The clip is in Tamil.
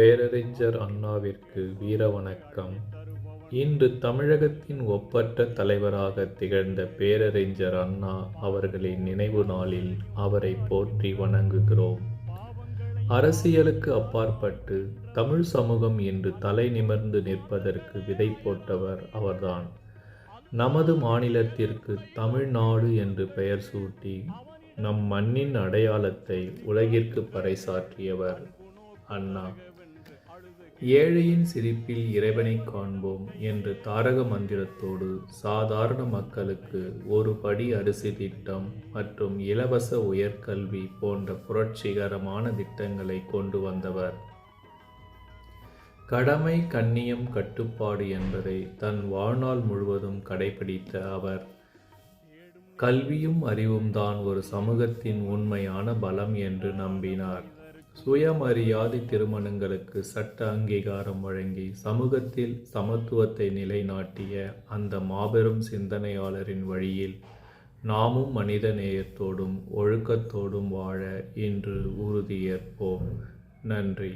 பேரறிஞர் அண்ணாவிற்கு வீர வணக்கம். இன்று தமிழகத்தின் ஒப்பற்ற தலைவராக திகழ்ந்த பேரறிஞர் அண்ணா அவர்களின் நினைவு நாளில் அவரை போற்றி வணங்குகிறோம். அரசியலுக்கு அப்பாற்பட்டு தமிழ் சமூகம் இன்று தலை நிமிர்ந்து நிற்பதற்கு விதை போட்டவர் அவர்தான். நமது மாநிலத்திற்கு தமிழ்நாடு என்று பெயர் சூட்டி நம் மண்ணின் அடையாளத்தை உலகிற்கு பறைசாற்றியவர் அண்ணா. ஏழையின் சிரிப்பில் இறைவனை காண்போம் என்ற தாரக மந்திரத்தோடு சாதாரண மக்களுக்கு ஒரு படி அரிசி திட்டம் மற்றும் இலவச உயர்கல்வி போன்ற புரட்சிகரமான திட்டங்களை கொண்டு வந்தவர். கடமை, கண்ணியம், கட்டுப்பாடு என்பதை தன் வாழ்நாள் முழுவதும் கடைபிடித்த அவர், கல்வியும் அறிவும் தான் ஒரு சமூகத்தின் உண்மையான பலம் என்று நம்பினார். சுயமரியாதை திருமணங்களுக்கு சட்ட அங்கீகாரம் வழங்கி சமூகத்தில் சமத்துவத்தை நிலைநாட்டிய அந்த மாபெரும் சிந்தனையாளரின் வழியில் நாமும் மனித நேயத்தோடும் ஒழுக்கத்தோடும் வாழ இன்று உறுதியேற்போம். நன்றி.